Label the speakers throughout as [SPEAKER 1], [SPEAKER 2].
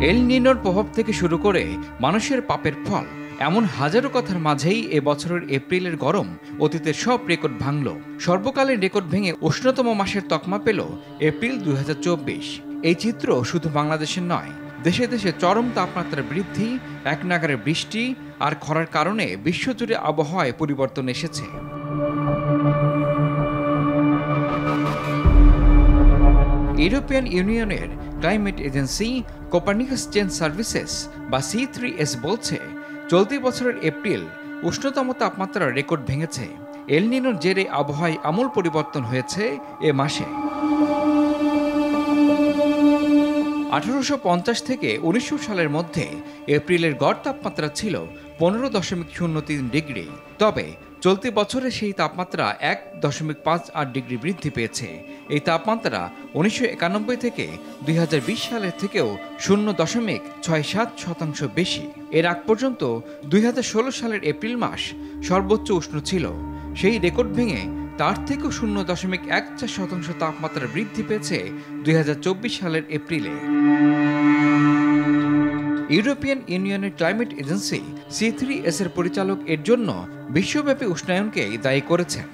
[SPEAKER 1] এল নিনোর প্রভাব থেকে শুরু করে মানুষের পাপের ফল, এমন হাজারো কথার মাঝেই এবছরের এপ্রিলের গরম অতীতের সব রেকর্ড ভাঙল। সর্বকালীন রেকর্ড ভেঙে উষ্ণতম মাসের তকমা পেল এপ্রিল 2024। এই চিত্র শুধু বাংলাদেশের নয়, দেশে দেশে চরম তাপমাত্রা বৃদ্ধি, একনাগাড়ে বৃষ্টি আর খরার কারণে বিশ্বজুড়ে আবহাওয়ায় পরিবর্তন এসেছে। ইউরোপিয়ান ইউনিয়নের climate agency Copernicus change services বা C3S বলছে, চলতি বছরের এপ্রিল উষ্ণতম তাপমাত্রার রেকর্ড ভেঙেছে। এল নিনোর জেরে আবহাওয়ায় আমূল পরিবর্তন হয়েছে এ মাসে। 1850 থেকে 1900 সালের মধ্যে এপ্রিলের গড় তাপমাত্রা ছিল 15.03 ডিগ্রি। তবে চলতি বছরে সেই তাপমাত্রা 1.58 ডিগ্রি বৃদ্ধি পেয়েছে। এই তাপমাত্রা 1991 থেকে 2020 সালের থেকেও 0.67% বেশি। এর আগ পর্যন্ত 2016 সালের এপ্রিল মাস সর্বোচ্চ উষ্ণ ছিল। সেই রেকর্ড ভেঙে তার থেকেও 0.14% তাপমাত্রা বৃদ্ধি পেয়েছে 2024 সালের এপ্রিলে। ইউরোপিয়ান ইউনিয়নের ক্লাইমেট এজেন্সি C3S এর পরিচালক এর জন্য বিশ্বব্যাপী উষ্ণায়নকে দায়ী করেছেন।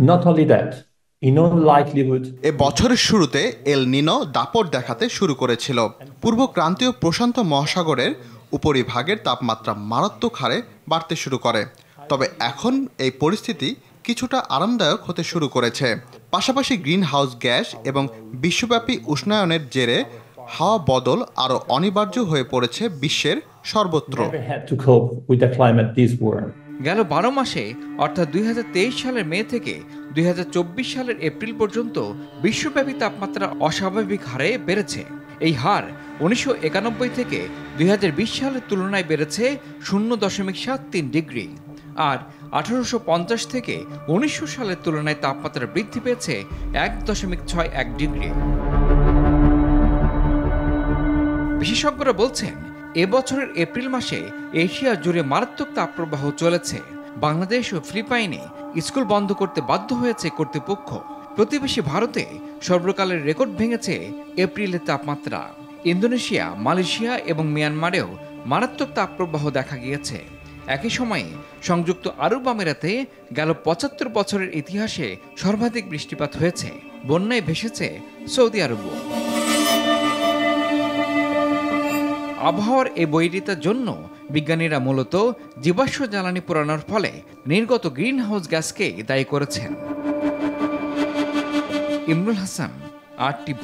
[SPEAKER 2] Not only that, in all likelihood,
[SPEAKER 3] এ বছরের শুরুতে এল নিনো দাপট দেখাতে শুরু করেছিল। পূর্ব ক্রান্তীয় প্রশান্ত মহাসাগরের উপরিভাগের তাপমাত্রা মারাত্মক হারে বাড়তে শুরু করে। তবে এখন এই পরিস্থিতি কিছুটা আরামদায়ক হতে শুরু করেছে। পাশাপাশি গ্রিন হাউস গ্যাস এবং বিশ্বব্যাপী উষ্ণায়নের জেরে হাওয়া বদল আরও অনিবার্য হয়ে পড়েছে বিশ্বের সর্বত্র।
[SPEAKER 1] গেল 12 মাসে অর্থাৎ 2023 সালের মে থেকে 2024 সালের এপ্রিল পর্যন্ত বিশ্বব্যাপী তাপমাত্রা অস্বাভাবিক হারে বেড়েছে। এই হার 1991 থেকে 2020 সালের তুলনায় বেড়েছে 0.73 ডিগ্রি, আর 1850 থেকে 1900 সালের তুলনায় তাপমাত্রা বৃদ্ধি পেয়েছে 1.61 ডিগ্রি। বিশেষজ্ঞরা বলছেন, এবছরের এপ্রিল মাসে এশিয়া জুড়ে মারাত্মক তাপপ্রবাহ চলেছে। বাংলাদেশ ও ফিলিপাইনে স্কুল বন্ধ করতে বাধ্য হয়েছে কর্তৃপক্ষ। প্রতিবেশী ভারতে সর্বকালের রেকর্ড ভেঙেছে এপ্রিলের তাপমাত্রা। ইন্দোনেশিয়া, মালয়েশিয়া এবং মিয়ানমারেও মারাত্মক তাপপ্রবাহ দেখা গিয়েছে। একই সময়ে সংযুক্ত আরব আমিরাতে গেল 75 বছরের ইতিহাসে সর্বাধিক বৃষ্টিপাত হয়েছে। বন্যায় ভেসেছে সৌদি আরবও। আবহাওয়ার এই বৈরিতার জন্য বিজ্ঞানীরা মূলত জীবাশ্ম জ্বালানি পোড়ানোর ফলে নির্গত গ্রিন হাউস গ্যাসকে দায়ী করেছেন। ইমরুল হাসান, RTV।